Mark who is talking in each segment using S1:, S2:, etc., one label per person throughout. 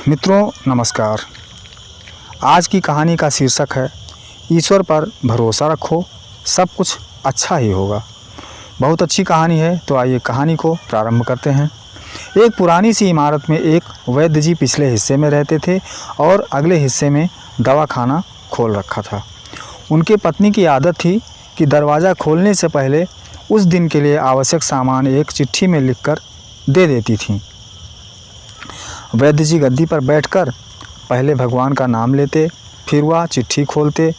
S1: मित्रों नमस्कार। आज की कहानी का शीर्षक है ईश्वर पर भरोसा रखो, सब कुछ अच्छा ही होगा। बहुत अच्छी कहानी है, तो आइए कहानी को प्रारंभ करते हैं। एक पुरानी सी इमारत में एक वैद्य जी पिछले हिस्से में रहते थे और अगले हिस्से में दवाखाना खोल रखा था। उनके पत्नी की आदत थी कि दरवाज़ा खोलने से पहले उस दिन के लिए आवश्यक सामान एक चिट्ठी में लिखकर दे देती थीं। वैद्य जी गद्दी पर बैठकर पहले भगवान का नाम लेते, फिर वह चिट्ठी खोलते।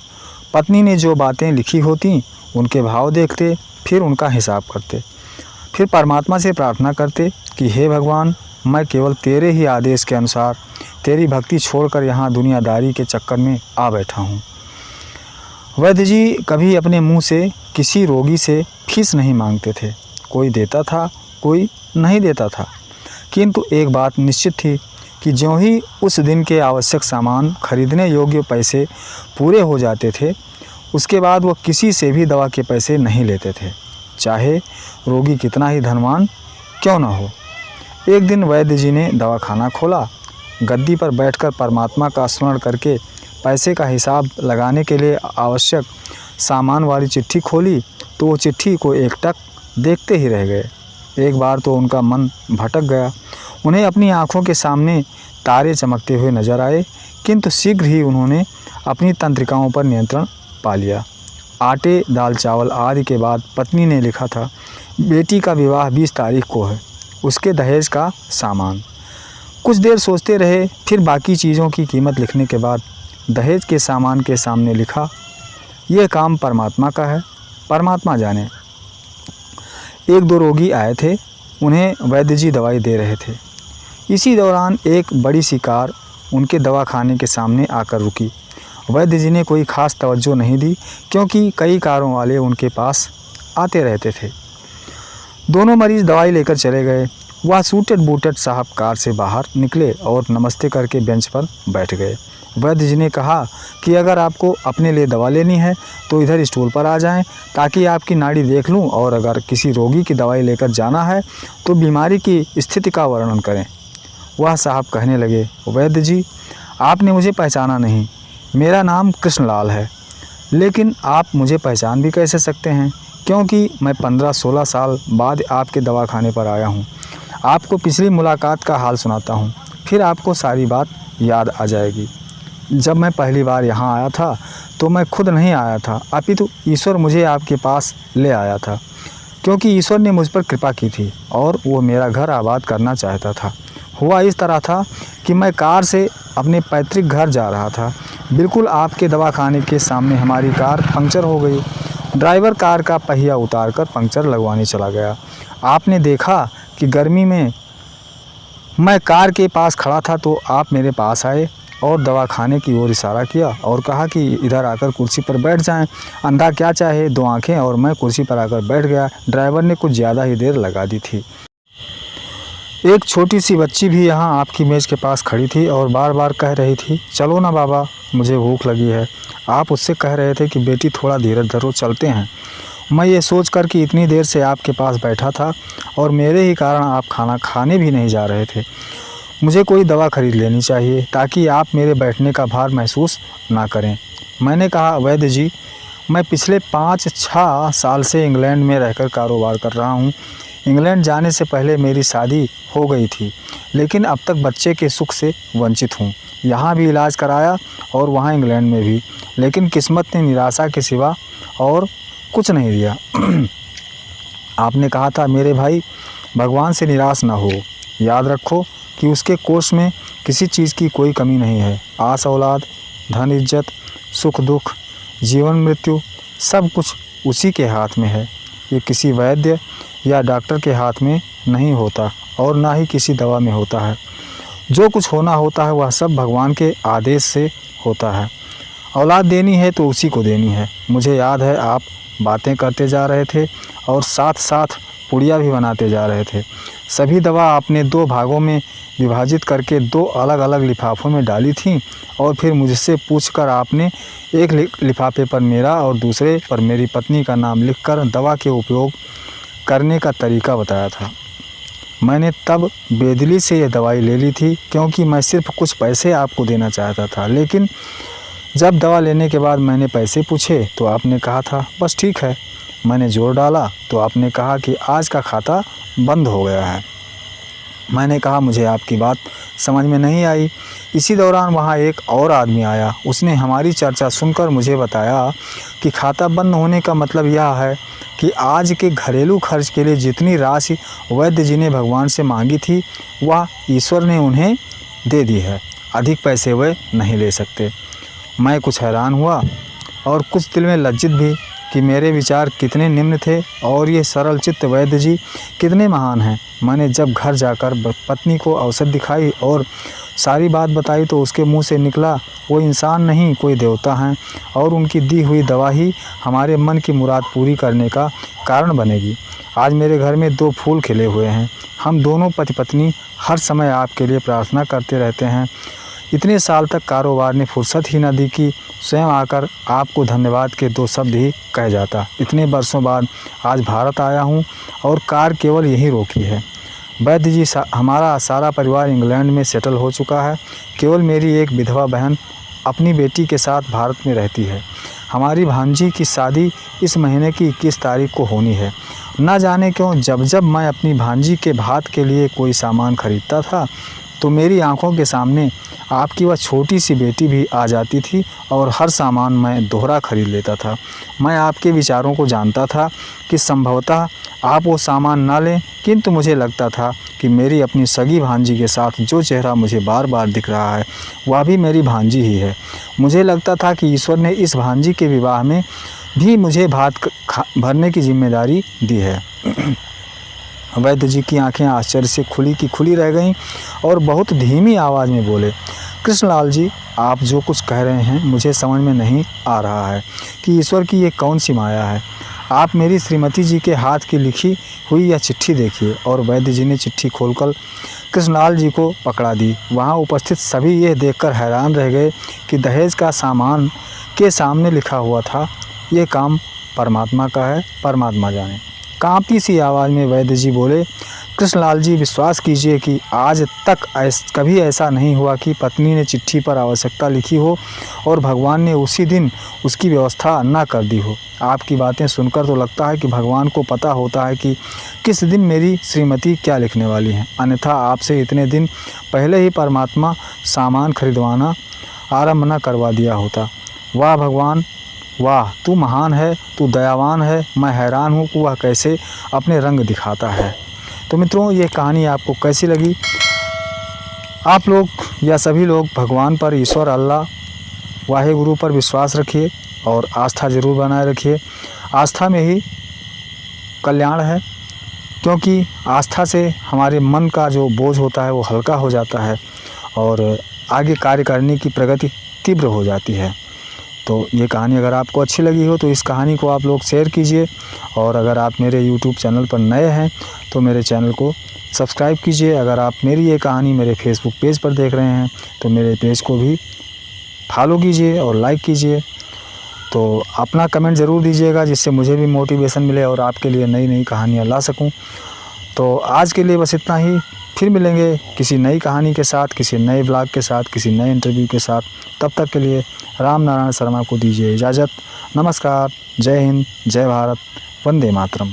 S1: पत्नी ने जो बातें लिखी होती उनके भाव देखते, फिर उनका हिसाब करते। फिर परमात्मा से प्रार्थना करते कि हे भगवान, मैं केवल तेरे ही आदेश के अनुसार तेरी भक्ति छोड़कर यहाँ दुनियादारी के चक्कर में आ बैठा हूँ। वैद्य जी कभी अपने मुंह से किसी रोगी से फीस नहीं मांगते थे। कोई देता था, कोई नहीं देता था, किंतु एक बात निश्चित थी कि ज्यों ही उस दिन के आवश्यक सामान खरीदने योग्य पैसे पूरे हो जाते थे, उसके बाद वह किसी से भी दवा के पैसे नहीं लेते थे, चाहे रोगी कितना ही धनवान क्यों न हो। एक दिन वैद्य जी ने दवाखाना खोला। गद्दी पर बैठकर परमात्मा का स्मरण करके पैसे का हिसाब लगाने के लिए आवश्यक सामान वाली चिट्ठी खोली तो वो चिट्ठी को एकटक देखते ही रह गए। एक बार तो उनका मन भटक गया। उन्हें अपनी आंखों के सामने तारे चमकते हुए नजर आए, किंतु शीघ्र ही उन्होंने अपनी तंत्रिकाओं पर नियंत्रण पा लिया। आटे, दाल, चावल आदि के बाद पत्नी ने लिखा था, बेटी का विवाह 20 तारीख को है, उसके दहेज का सामान। कुछ देर सोचते रहे, फिर बाकी चीज़ों की कीमत लिखने के बाद दहेज के सामान के सामने लिखा, यह काम परमात्मा का है, परमात्मा जाने। एक दो रोगी आए थे, उन्हें वैद्य जी दवाई दे रहे थे। इसी दौरान एक बड़ी सी कार उनके दवाखाने के सामने आकर रुकी। वैद्य जी ने कोई ख़ास तवज्जो नहीं दी, क्योंकि कई कारों वाले उनके पास आते रहते थे। दोनों मरीज़ दवाई लेकर चले गए। वह सूटेड बूटेड साहब कार से बाहर निकले और नमस्ते करके बेंच पर बैठ गए। वैद्य जी ने कहा कि अगर आपको अपने लिए दवा लेनी है तो इधर स्टूल पर आ जाएं, ताकि आपकी नाड़ी देख लूं, और अगर किसी रोगी की दवाई लेकर जाना है तो बीमारी की स्थिति का वर्णन करें। वह साहब कहने लगे, वैद्य जी, आपने मुझे पहचाना नहीं। मेरा नाम कृष्णलाल है, लेकिन आप मुझे पहचान भी कैसे सकते हैं, क्योंकि मैं 15-16 साल बाद आपके दवाखाने पर आया हूँ। आपको पिछली मुलाकात का हाल सुनाता हूँ, फिर आपको सारी बात याद आ जाएगी। जब मैं पहली बार यहाँ आया था तो मैं खुद नहीं आया था, अपितु ईश्वर मुझे आपके पास ले आया था, क्योंकि ईश्वर ने मुझ पर कृपा की थी और वो मेरा घर आबाद करना चाहता था। हुआ इस तरह था कि मैं कार से अपने पैतृक घर जा रहा था। बिल्कुल आपके दवाखाने के सामने हमारी कार पंक्चर हो गई। ड्राइवर कार का पहिया उतारकर पंक्चर लगवाने चला गया। आपने देखा कि गर्मी में मैं कार के पास खड़ा था तो आप मेरे पास आए और दवाखाने की ओर इशारा किया और कहा कि इधर आकर कुर्सी पर बैठ जाएं। अंधा क्या चाहे, 2 आंखें, और मैं कुर्सी पर आकर बैठ गया। ड्राइवर ने कुछ ज़्यादा ही देर लगा दी थी। एक छोटी सी बच्ची भी यहाँ आपकी मेज़ के पास खड़ी थी और बार बार कह रही थी, चलो ना बाबा, मुझे भूख लगी है। आप उससे कह रहे थे कि बेटी थोड़ा धीरज धरो, चलते हैं। मैं ये सोच कर कि इतनी देर से आपके पास बैठा था और मेरे ही कारण आप खाना खाने भी नहीं जा रहे थे, मुझे कोई दवा खरीद लेनी चाहिए ताकि आप मेरे बैठने का भार महसूस ना करें। मैंने कहा, वैद्य जी, मैं पिछले 5-6 साल से इंग्लैंड में रहकर कारोबार कर रहा हूँ। इंग्लैंड जाने से पहले मेरी शादी हो गई थी, लेकिन अब तक बच्चे के सुख से वंचित हूँ। यहाँ भी इलाज कराया और वहाँ इंग्लैंड में भी, लेकिन किस्मत ने निराशा के सिवा और कुछ नहीं दिया। आपने कहा था, मेरे भाई, भगवान से निराश ना हो। याद रखो कि उसके कोष में किसी चीज़ की कोई कमी नहीं है। आस औलाद, धन इज्जत, सुख दुख, जीवन मृत्यु, सब कुछ उसी के हाथ में है। ये किसी वैद्य या डॉक्टर के हाथ में नहीं होता और ना ही किसी दवा में होता है। जो कुछ होना होता है वह सब भगवान के आदेश से होता है। औलाद देनी है तो उसी को देनी है। मुझे याद है आप बातें करते जा रहे थे और साथ साथ पुड़िया भी बनाते जा रहे थे। सभी दवा आपने 2 भागों में विभाजित करके 2 अलग अलग लिफाफों में डाली थीं और फिर मुझसे पूछकर आपने एक लिफाफे पर मेरा और दूसरे पर मेरी पत्नी का नाम लिखकर दवा के उपयोग करने का तरीका बताया था। मैंने तब बेदिली से ये दवाई ले ली थी, क्योंकि मैं सिर्फ कुछ पैसे आपको देना चाहता था। लेकिन जब दवा लेने के बाद मैंने पैसे पूछे तो आपने कहा था बस ठीक है। मैंने जोर डाला तो आपने कहा कि आज का खाता बंद हो गया है। मैंने कहा मुझे आपकी बात समझ में नहीं आई। इसी दौरान वहाँ एक और आदमी आया। उसने हमारी चर्चा सुनकर मुझे बताया कि खाता बंद होने का मतलब यह है कि आज के घरेलू खर्च के लिए जितनी राशि वैद्य जी ने भगवान से मांगी थी वह ईश्वर ने उन्हें दे दी है। अधिक पैसे वे नहीं ले सकते। मैं कुछ हैरान हुआ और कुछ दिल में लज्जित भी कि मेरे विचार कितने निम्न थे और ये सरल चित्त वैद्य जी कितने महान हैं। मैंने जब घर जाकर पत्नी को औसत दिखाई और सारी बात बताई तो उसके मुंह से निकला वो इंसान नहीं कोई देवता हैं और उनकी दी हुई दवा ही हमारे मन की मुराद पूरी करने का कारण बनेगी। आज मेरे घर में 2 फूल खिले हुए हैं। हम दोनों पति पत्नी हर समय आपके लिए प्रार्थना करते रहते हैं। इतने साल तक कारोबार ने फुर्सत ही न दी कि स्वयं आकर आपको धन्यवाद के 2 शब्द ही कह जाता। इतने वर्षों बाद आज भारत आया हूँ और कार केवल यहीं रोकी है। वैद्य जी हमारा सारा परिवार इंग्लैंड में सेटल हो चुका है। केवल मेरी एक विधवा बहन अपनी बेटी के साथ भारत में रहती है। हमारी भांजी की शादी इस महीने की 21 तारीख को होनी है। न जाने क्यों जब जब मैं अपनी भांजी के भात के लिए कोई सामान खरीदता था तो मेरी आंखों के सामने आपकी वह छोटी सी बेटी भी आ जाती थी और हर सामान मैं दोहरा खरीद लेता था। मैं आपके विचारों को जानता था कि संभवतः आप वो सामान ना लें, किंतु मुझे लगता था कि मेरी अपनी सगी भांजी के साथ जो चेहरा मुझे बार बार दिख रहा है वह भी मेरी भांजी ही है। मुझे लगता था कि ईश्वर ने इस भांजी के विवाह में भी मुझे भात भरने की जिम्मेदारी दी है। वैद्य जी की आंखें आश्चर्य से खुली की खुली रह गईं और बहुत धीमी आवाज़ में बोले, कृष्णलाल जी, आप जो कुछ कह रहे हैं मुझे समझ में नहीं आ रहा है कि ईश्वर की ये कौन सी माया है। आप मेरी श्रीमती जी के हाथ की लिखी हुई यह चिट्ठी देखिए। और वैद्य जी ने चिट्ठी खोलकर कृष्णलाल जी को पकड़ा दी। वहाँ उपस्थित सभी यह देखकर हैरान रह गए कि दहेज का सामान के सामने लिखा हुआ था, ये काम परमात्मा का है, परमात्मा जाने। कांपती सी आवाज़ में वैद्य जी बोले, कृष्णलाल जी, विश्वास कीजिए कि आज तक कभी ऐसा नहीं हुआ कि पत्नी ने चिट्ठी पर आवश्यकता लिखी हो और भगवान ने उसी दिन उसकी व्यवस्था ना कर दी हो। आपकी बातें सुनकर तो लगता है कि भगवान को पता होता है कि किस दिन मेरी श्रीमती क्या लिखने वाली हैं, अन्यथा आपसे इतने दिन पहले ही परमात्मा सामान खरीदवाना आरंभ न करवा दिया होता। वाह भगवान, वाह, तू महान है, तू दयावान है। मैं हैरान हूँ कि वह कैसे अपने रंग दिखाता है। तो मित्रों, ये कहानी आपको कैसी लगी? आप लोग या सभी लोग भगवान पर, ईश्वर अल्लाह वाहेगुरु पर विश्वास रखिए और आस्था ज़रूर बनाए रखिए। आस्था में ही कल्याण है, क्योंकि आस्था से हमारे मन का जो बोझ होता है वो हल्का हो जाता है और आगे कार्य करने की प्रगति तीव्र हो जाती है। तो ये कहानी अगर आपको अच्छी लगी हो तो इस कहानी को आप लोग शेयर कीजिए और अगर आप मेरे YouTube चैनल पर नए हैं तो मेरे चैनल को सब्सक्राइब कीजिए। अगर आप मेरी ये कहानी मेरे फेसबुक पेज पर देख रहे हैं तो मेरे पेज को भी फॉलो कीजिए और लाइक कीजिए। तो अपना कमेंट ज़रूर दीजिएगा जिससे मुझे भी मोटिवेशन मिले और आपके लिए नई नई कहानियाँ ला सकूँ। तो आज के लिए बस इतना ही। फिर मिलेंगे किसी नई कहानी के साथ, किसी नए ब्लॉग के साथ, किसी नए इंटरव्यू के साथ। तब तक के लिए राम नारायण शर्मा को दीजिए इजाज़त। नमस्कार, जय हिंद, जय भारत, वंदे मातरम।